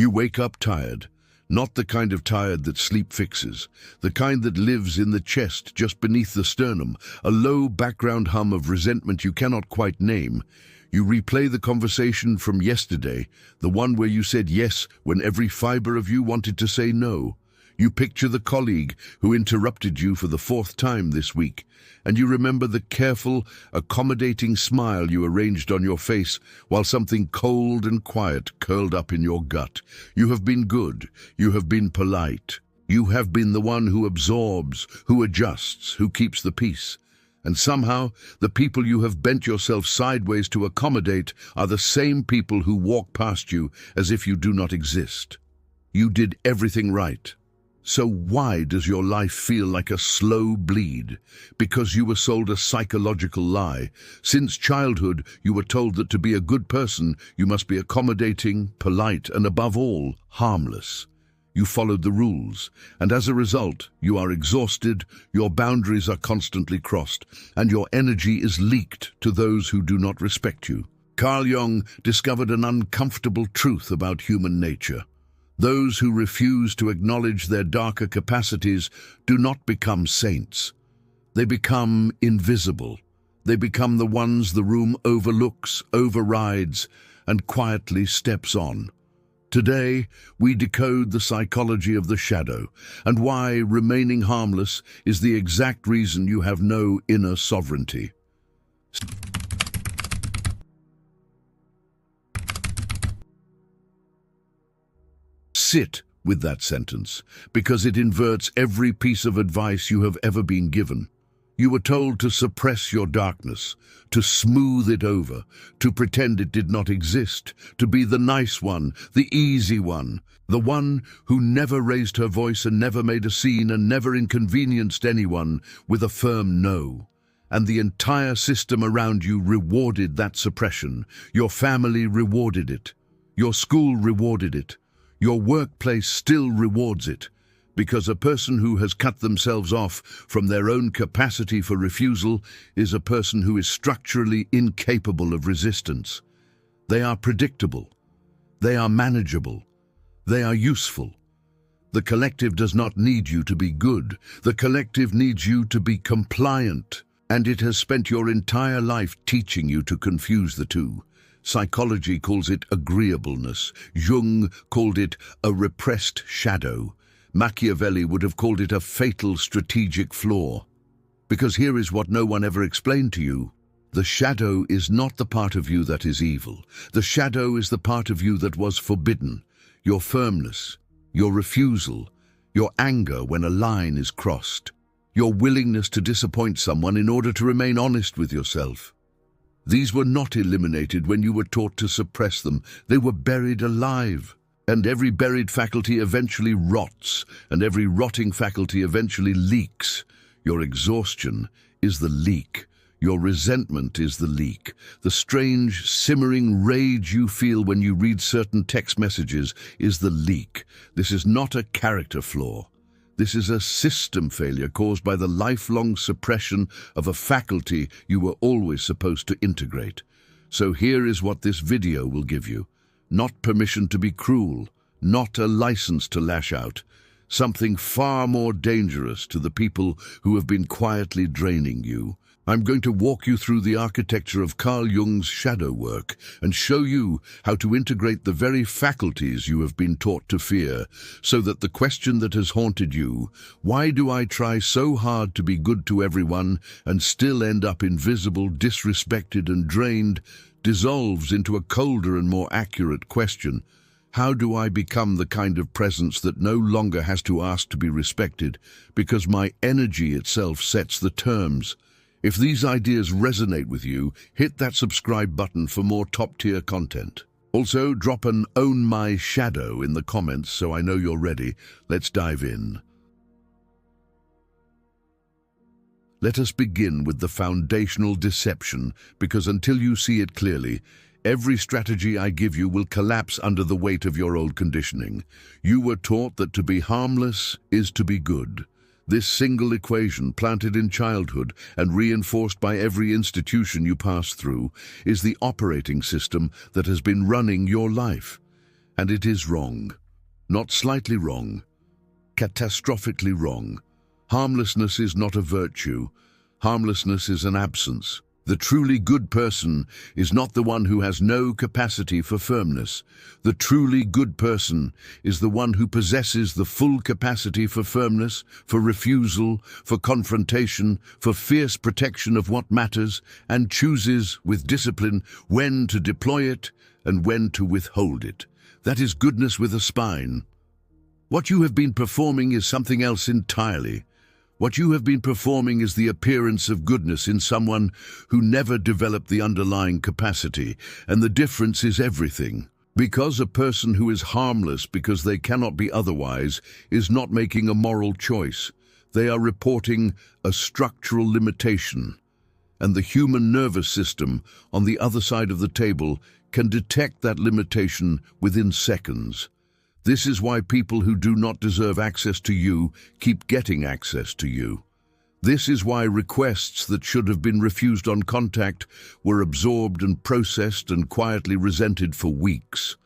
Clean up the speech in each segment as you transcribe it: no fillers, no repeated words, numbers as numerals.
You wake up tired, not the kind of tired that sleep fixes, the kind that lives in the chest just beneath the sternum, a low background hum of resentment you cannot quite name. You replay the conversation from yesterday, the one where you said yes when every fiber of you wanted to say no. You picture the colleague who interrupted you for the fourth time this week, and you remember the careful, accommodating smile you arranged on your face while something cold and quiet curled up in your gut. You have been good. You have been polite. You have been the one who absorbs, who adjusts, who keeps the peace. And somehow, the people you have bent yourself sideways to accommodate are the same people who walk past you as if you do not exist. You did everything right. So why does your life feel like a slow bleed? Because you were sold a psychological lie. Since childhood, you were told that to be a good person, you must be accommodating, polite, and above all, harmless. You followed the rules, and as a result, you are exhausted, your boundaries are constantly crossed, and your energy is leaked to those who do not respect you. Carl Jung discovered an uncomfortable truth about human nature. Those who refuse to acknowledge their darker capacities do not become saints. They become invisible. They become the ones the room overlooks, overrides, and quietly steps on. Today, we decode the psychology of the shadow and why remaining harmless is the exact reason you have no inner sovereignty. Sit with that sentence, because it inverts every piece of advice you have ever been given. You were told to suppress your darkness, to smooth it over, to pretend it did not exist, to be the nice one, the easy one, the one who never raised her voice and never made a scene and never inconvenienced anyone with a firm no. And the entire system around you rewarded that suppression. Your family rewarded it. Your school rewarded it. Your workplace still rewards it, because a person who has cut themselves off from their own capacity for refusal is a person who is structurally incapable of resistance. They are predictable. They are manageable. They are useful. The collective does not need you to be good. The collective needs you to be compliant, and it has spent your entire life teaching you to confuse the two. Psychology calls it agreeableness. Jung called it a repressed shadow. Machiavelli would have called it a fatal strategic flaw. Because here is what no one ever explained to you. The shadow is not the part of you that is evil. The shadow is the part of you that was forbidden. Your firmness, your refusal, your anger when a line is crossed, your willingness to disappoint someone in order to remain honest with yourself. These were not eliminated when you were taught to suppress them. They were buried alive. And every buried faculty eventually rots, and every rotting faculty eventually leaks. Your exhaustion is the leak. Your resentment is the leak. The strange, simmering rage you feel when you read certain text messages is the leak. This is not a character flaw. This is a system failure caused by the lifelong suppression of a faculty you were always supposed to integrate. So here is what this video will give you. Not permission to be cruel, not a license to lash out. Something far more dangerous to the people who have been quietly draining you. I'm going to walk you through the architecture of Carl Jung's shadow work and show you how to integrate the very faculties you have been taught to fear, so that the question that has haunted you, why do I try so hard to be good to everyone and still end up invisible, disrespected and drained, dissolves into a colder and more accurate question. How do I become the kind of presence that no longer has to ask to be respected, because my energy itself sets the terms? If these ideas resonate with you, hit that subscribe button for more top-tier content. Also, drop an "Own My Shadow" in the comments so I know you're ready. Let's dive in. Let us begin with the foundational deception, because until you see it clearly, every strategy I give you will collapse under the weight of your old conditioning. You were taught that to be harmless is to be good. This single equation, planted in childhood and reinforced by every institution you pass through, is the operating system that has been running your life. And it is wrong. Not slightly wrong. Catastrophically wrong. Harmlessness is not a virtue. Harmlessness is an absence. The truly good person is not the one who has no capacity for firmness. The truly good person is the one who possesses the full capacity for firmness, for refusal, for confrontation, for fierce protection of what matters, and chooses, with discipline, when to deploy it and when to withhold it. That is goodness with a spine. What you have been performing is something else entirely. What you have been performing is the appearance of goodness in someone who never developed the underlying capacity, and the difference is everything. Because a person who is harmless because they cannot be otherwise is not making a moral choice. They are reporting a structural limitation. And the human nervous system on the other side of the table can detect that limitation within seconds. This is why people who do not deserve access to you keep getting access to you. This is why requests that should have been refused on contact were absorbed and processed and quietly resented for weeks.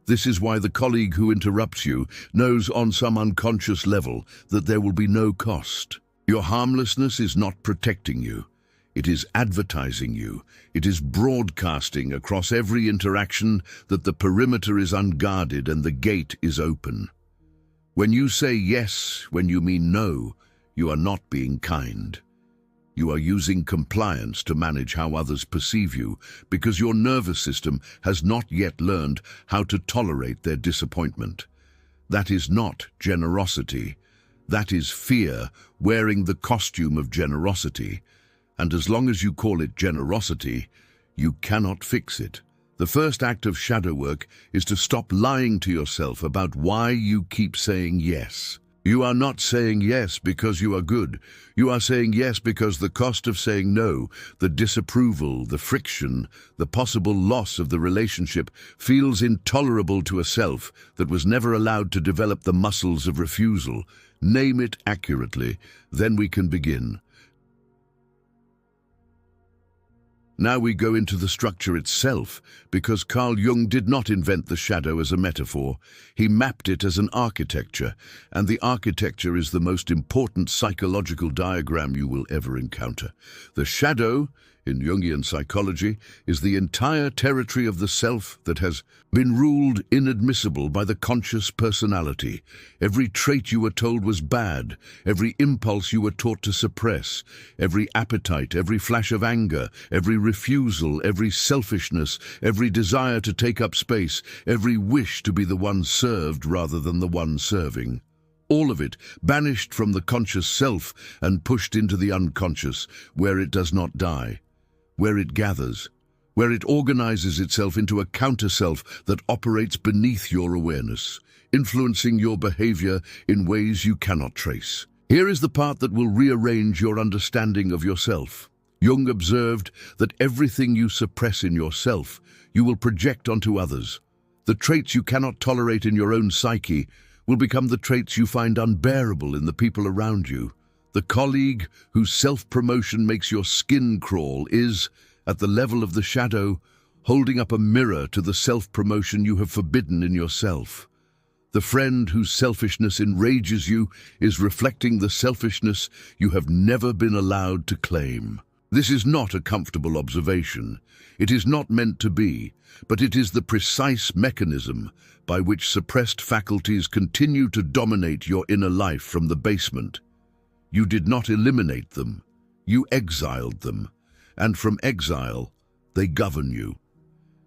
This is why the colleague who interrupts you knows on some unconscious level that there will be no cost. Your harmlessness is not protecting you. It is advertising you. It is broadcasting across every interaction that the perimeter is unguarded and the gate is open. When you say yes when you mean no, you are not being kind. You are using compliance to manage how others perceive you because your nervous system has not yet learned how to tolerate their disappointment. That is not generosity. That is fear wearing the costume of generosity. And as long as you call it generosity, you cannot fix it. The first act of shadow work is to stop lying to yourself about why you keep saying yes. You are not saying yes because you are good. You are saying yes because the cost of saying no, the disapproval, the friction, the possible loss of the relationship feels intolerable to a self that was never allowed to develop the muscles of refusal. Name it accurately, then we can begin. Now we go into the structure itself, because Carl Jung did not invent the shadow as a metaphor. He mapped it as an architecture, and the architecture is the most important psychological diagram you will ever encounter. The shadow, in Jungian psychology, is the entire territory of the self that has been ruled inadmissible by the conscious personality. Every trait you were told was bad, every impulse you were taught to suppress, every appetite, every flash of anger, every refusal, every selfishness, every desire to take up space, every wish to be the one served rather than the one serving. All of it banished from the conscious self and pushed into the unconscious, where it does not die, where it gathers, where it organizes itself into a counter-self that operates beneath your awareness, influencing your behavior in ways you cannot trace. Here is the part that will rearrange your understanding of yourself. Jung observed that everything you suppress in yourself, you will project onto others. The traits you cannot tolerate in your own psyche will become the traits you find unbearable in the people around you. The colleague whose self-promotion makes your skin crawl is, at the level of the shadow, holding up a mirror to the self-promotion you have forbidden in yourself. The friend whose selfishness enrages you is reflecting the selfishness you have never been allowed to claim. This is not a comfortable observation. It is not meant to be, but it is the precise mechanism by which suppressed faculties continue to dominate your inner life from the basement. You did not eliminate them, you exiled them, and from exile, they govern you.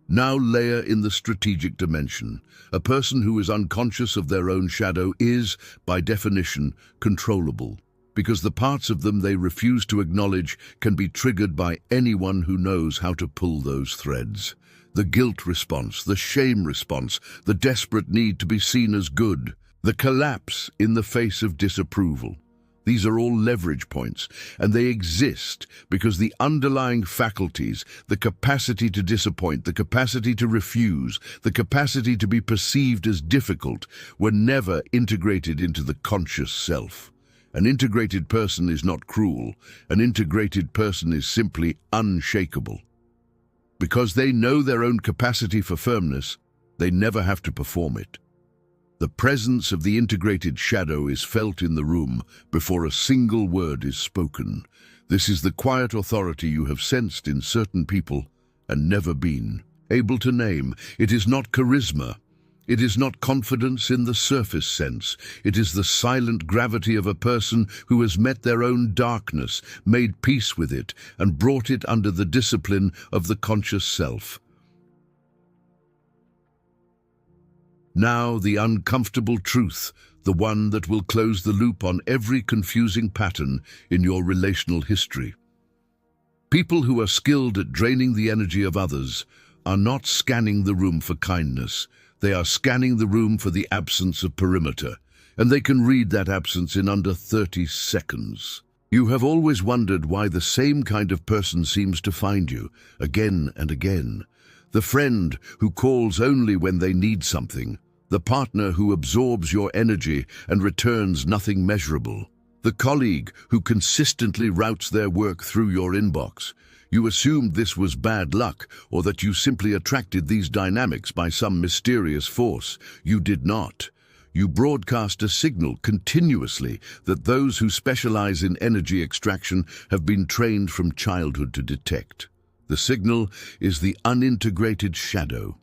Now layer in the strategic dimension. A person who is unconscious of their own shadow is, by definition, controllable, because the parts of them they refuse to acknowledge can be triggered by anyone who knows how to pull those threads. The guilt response, the shame response, the desperate need to be seen as good, the collapse in the face of disapproval. These are all leverage points, and they exist because the underlying faculties, the capacity to disappoint, the capacity to refuse, the capacity to be perceived as difficult, were never integrated into the conscious self. An integrated person is not cruel. An integrated person is simply unshakable. Because they know their own capacity for firmness, They never have to perform it. The presence of the integrated shadow is felt in the room before a single word is spoken. This is the quiet authority you have sensed in certain people and never been able to name. It is not charisma. It is not confidence in the surface sense. It is the silent gravity of a person who has met their own darkness, made peace with it, and brought it under the discipline of the conscious self. Now the uncomfortable truth, the one that will close the loop on every confusing pattern in your relational history. People who are skilled at draining the energy of others are not scanning the room for kindness. They are scanning the room for the absence of perimeter, and they can read that absence in under 30 seconds. You have always wondered why the same kind of person seems to find you again and again. The friend who calls only when they need something. The partner who absorbs your energy and returns nothing measurable. The colleague who consistently routes their work through your inbox. You assumed this was bad luck, or that you simply attracted these dynamics by some mysterious force. You did not. You broadcast a signal continuously that those who specialize in energy extraction have been trained from childhood to detect. The signal is the unintegrated shadow.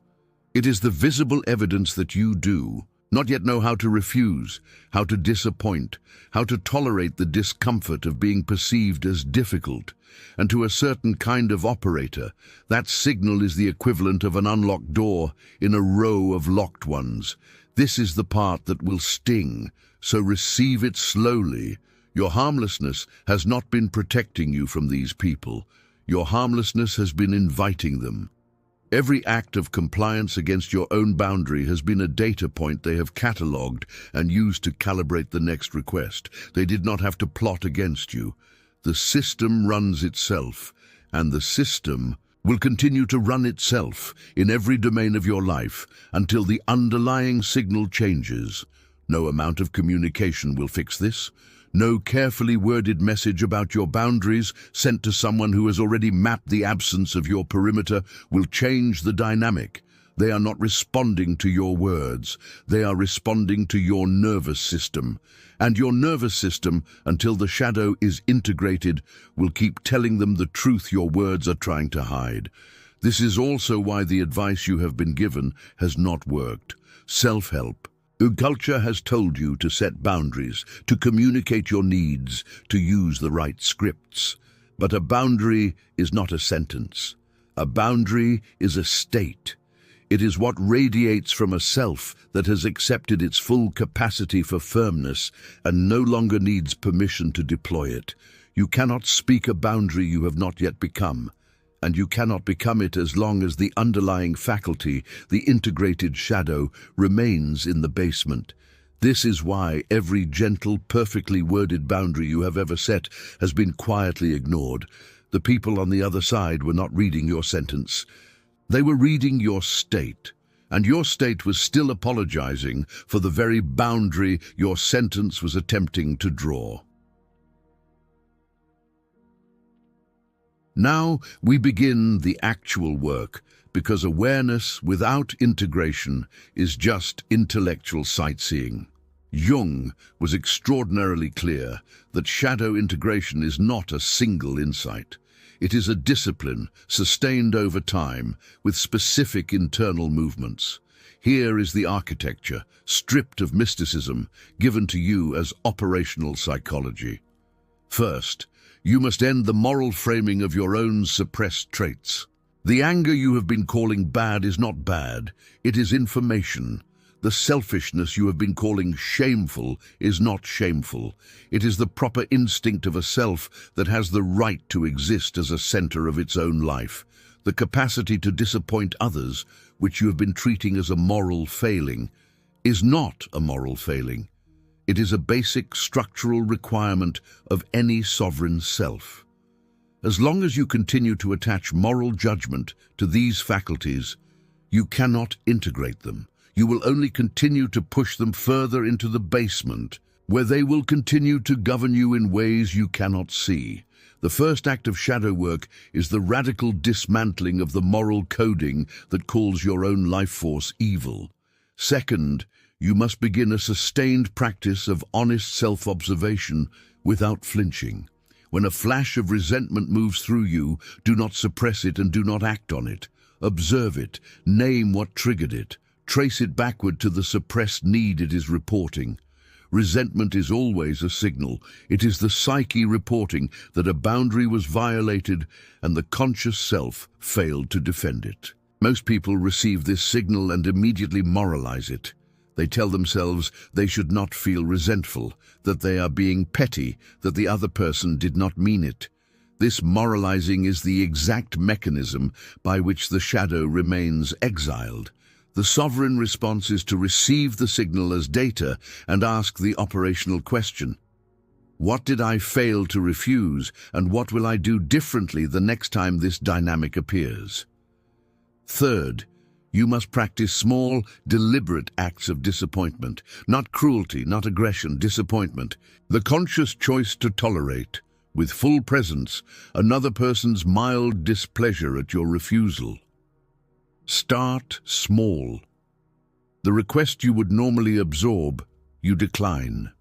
It is the visible evidence that you do not yet know how to refuse, how to disappoint, how to tolerate the discomfort of being perceived as difficult. And to a certain kind of operator, that signal is the equivalent of an unlocked door in a row of locked ones. This is the part that will sting, so receive it slowly. Your harmlessness has not been protecting you from these people. Your harmlessness has been inviting them. Every act of compliance against your own boundary has been a data point they have catalogued and used to calibrate the next request. They did not have to plot against you. The system runs itself, and the system will continue to run itself in every domain of your life until the underlying signal changes. No amount of communication will fix this. No carefully worded message about your boundaries sent to someone who has already mapped the absence of your perimeter will change the dynamic. They are not responding to your words. They are responding to your nervous system. And your nervous system, until the shadow is integrated, will keep telling them the truth your words are trying to hide. This is also why the advice you have been given has not worked. Self-help. Culture has told you to set boundaries, to communicate your needs, to use the right scripts. But a boundary is not a sentence. A boundary is a state. It is what radiates from a self that has accepted its full capacity for firmness and no longer needs permission to deploy it. You cannot speak a boundary you have not yet become. And you cannot become it as long as the underlying faculty, the integrated shadow, remains in the basement. This is why every gentle, perfectly worded boundary you have ever set has been quietly ignored. The people on the other side were not reading your sentence. They were reading your state, and your state was still apologizing for the very boundary your sentence was attempting to draw. Now we begin the actual work, because awareness without integration is just intellectual sightseeing. Jung was extraordinarily clear that shadow integration is not a single insight. It is a discipline sustained over time with specific internal movements. Here is the architecture, stripped of mysticism, given to you as operational psychology. First, you must end the moral framing of your own suppressed traits. The anger you have been calling bad is not bad, it is information. The selfishness you have been calling shameful is not shameful. It is the proper instinct of a self that has the right to exist as a center of its own life. The capacity to disappoint others, which you have been treating as a moral failing, is not a moral failing. It is a basic structural requirement of any sovereign self. As long as you continue to attach moral judgment to these faculties, you cannot integrate them. You will only continue to push them further into the basement, where they will continue to govern you in ways you cannot see. The first act of shadow work is the radical dismantling of the moral coding that calls your own life force evil. Second, you must begin a sustained practice of honest self-observation without flinching. When a flash of resentment moves through you, do not suppress it and do not act on it. Observe it, name what triggered it, trace it backward to the suppressed need it is reporting. Resentment is always a signal. It is the psyche reporting that a boundary was violated and the conscious self failed to defend it. Most people receive this signal and immediately moralize it. They tell themselves they should not feel resentful, that they are being petty, that the other person did not mean it. This moralizing is the exact mechanism by which the shadow remains exiled. The sovereign response is to receive the signal as data and ask the operational question. What did I fail to refuse, and what will I do differently the next time this dynamic appears? Third, you must practice small, deliberate acts of disappointment, not cruelty, not aggression, disappointment. The conscious choice to tolerate, with full presence, another person's mild displeasure at your refusal. Start small. The request you would normally absorb, you decline.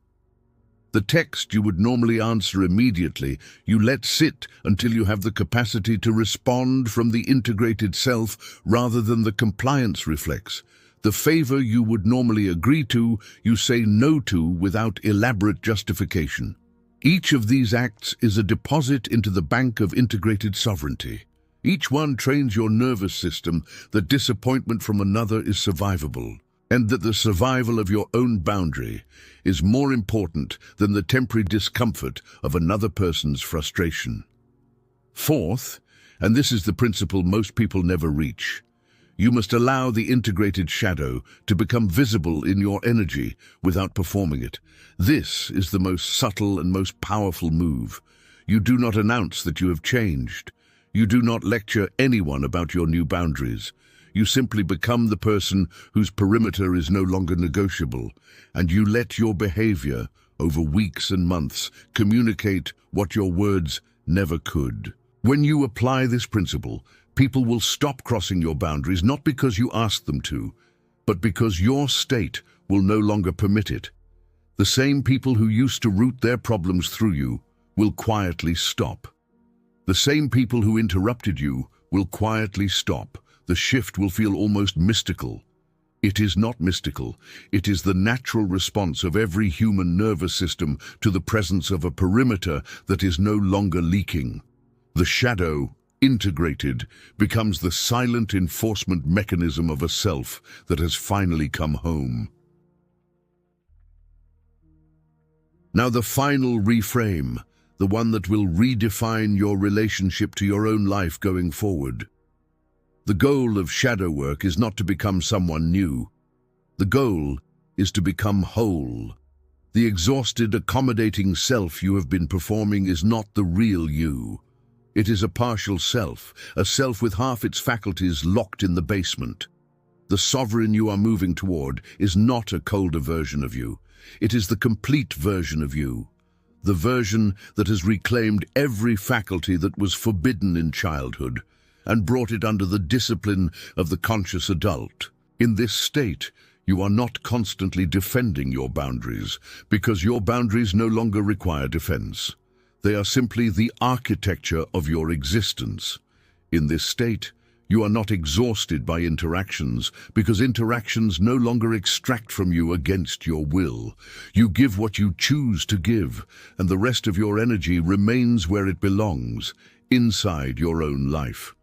The text you would normally answer immediately, you let sit until you have the capacity to respond from the integrated self rather than the compliance reflex. The favor you would normally agree to, you say no to without elaborate justification. Each of these acts is a deposit into the bank of integrated sovereignty. Each one trains your nervous system that disappointment from another is survivable, and that the survival of your own boundary is more important than the temporary discomfort of another person's frustration. Fourth, and this is the principle most people never reach, you must allow the integrated shadow to become visible in your energy without performing it. This is the most subtle and most powerful move. You do not announce that you have changed. You do not lecture anyone about your new boundaries. You simply become the person whose perimeter is no longer negotiable, and you let your behavior, over weeks and months, communicate what your words never could. When you apply this principle, people will stop crossing your boundaries not because you ask them to, but because your state will no longer permit it. The same people who used to route their problems through you will quietly stop. The same people who interrupted you will quietly stop. The shift will feel almost mystical. It is not mystical. It is the natural response of every human nervous system to the presence of a perimeter that is no longer leaking. The shadow, integrated, becomes the silent enforcement mechanism of a self that has finally come home. Now the final reframe, the one that will redefine your relationship to your own life going forward. The goal of shadow work is not to become someone new. The goal is to become whole. The exhausted, accommodating self you have been performing is not the real you. It is a partial self, a self with half its faculties locked in the basement. The sovereign you are moving toward is not a colder version of you. It is the complete version of you. The version that has reclaimed every faculty that was forbidden in childhood and brought it under the discipline of the conscious adult. In this state, you are not constantly defending your boundaries because your boundaries no longer require defense. They are simply the architecture of your existence. In this state, you are not exhausted by interactions because interactions no longer extract from you against your will. You give what you choose to give, and the rest of your energy remains where it belongs, inside your own life.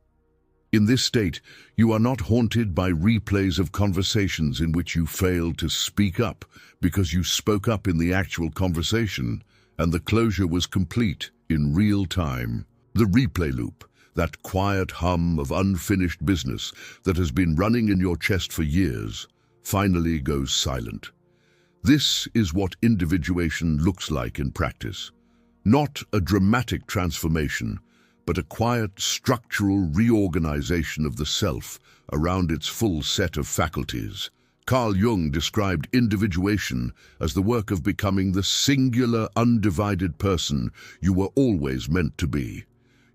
In this state, you are not haunted by replays of conversations in which you failed to speak up because you spoke up in the actual conversation, and the closure was complete in real time. The replay loop, that quiet hum of unfinished business that has been running in your chest for years, finally goes silent. This is what individuation looks like in practice. Not a dramatic transformation, but a quiet structural reorganization of the self around its full set of faculties: Carl Jung described individuation as the work of becoming the singular, undivided person you were always meant to be.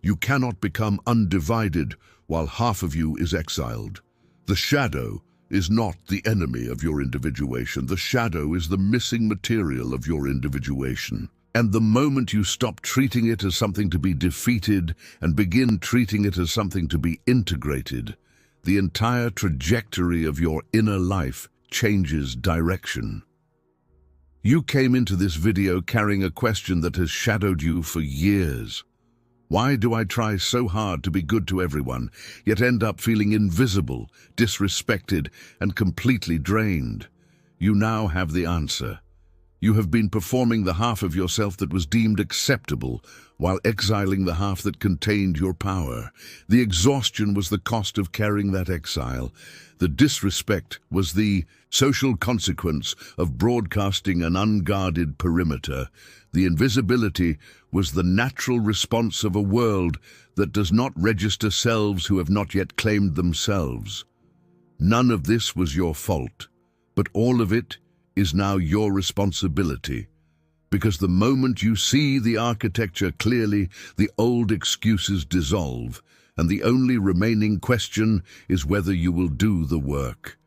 You cannot become undivided while half of you is exiled. The shadow is not the enemy of your individuation. The shadow is the missing material of your individuation. And the moment you stop treating it as something to be defeated and begin treating it as something to be integrated, the entire trajectory of your inner life changes direction. You came into this video carrying a question that has shadowed you for years. Why do I try so hard to be good to everyone, yet end up feeling invisible, disrespected, and completely drained? You now have the answer. You have been performing the half of yourself that was deemed acceptable, while exiling the half that contained your power. The exhaustion was the cost of carrying that exile. The disrespect was the social consequence of broadcasting an unguarded perimeter. The invisibility was the natural response of a world that does not register selves who have not yet claimed themselves. None of this was your fault, but all of it is now your responsibility. Because the moment you see the architecture clearly, the old excuses dissolve, and the only remaining question is whether you will do the work.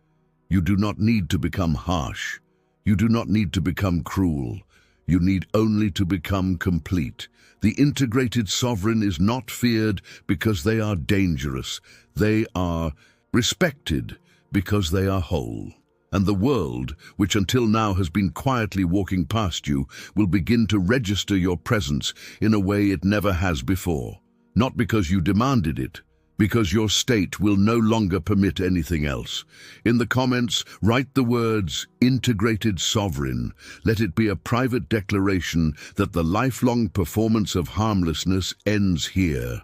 You do not need to become harsh. You do not need to become cruel. You need only to become complete. The integrated sovereign is not feared because they are dangerous. They are respected because they are whole. And the world, which until now has been quietly walking past you, will begin to register your presence in a way it never has before. Not because you demanded it, because your state will no longer permit anything else. In the comments, write the words, integrated sovereign. Let it be a private declaration that the lifelong performance of harmlessness ends here.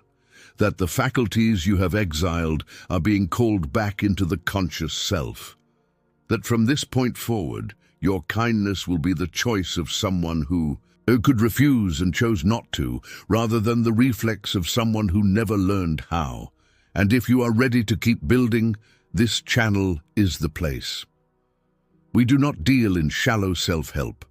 That the faculties you have exiled are being called back into the conscious self. That from this point forward, your kindness will be the choice of someone who could refuse and chose not to, rather than the reflex of someone who never learned how. And if you are ready to keep building, this channel is the place. We do not deal in shallow self-help.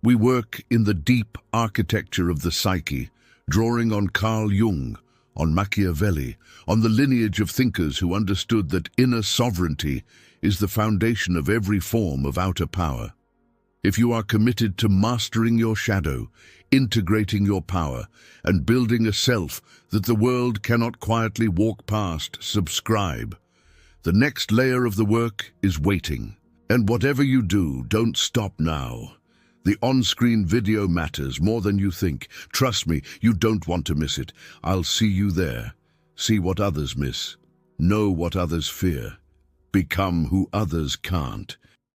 We work in the deep architecture of the psyche, drawing on Carl Jung, on Machiavelli, on the lineage of thinkers who understood that inner sovereignty is the foundation of every form of outer power. If you are committed to mastering your shadow, integrating your power, and building a self that the world cannot quietly walk past, subscribe. The next layer of the work is waiting. And whatever you do, don't stop now. The on-screen video matters more than you think. Trust me, you don't want to miss it. I'll see you there. See what others miss. Know what others fear. Become who others can't.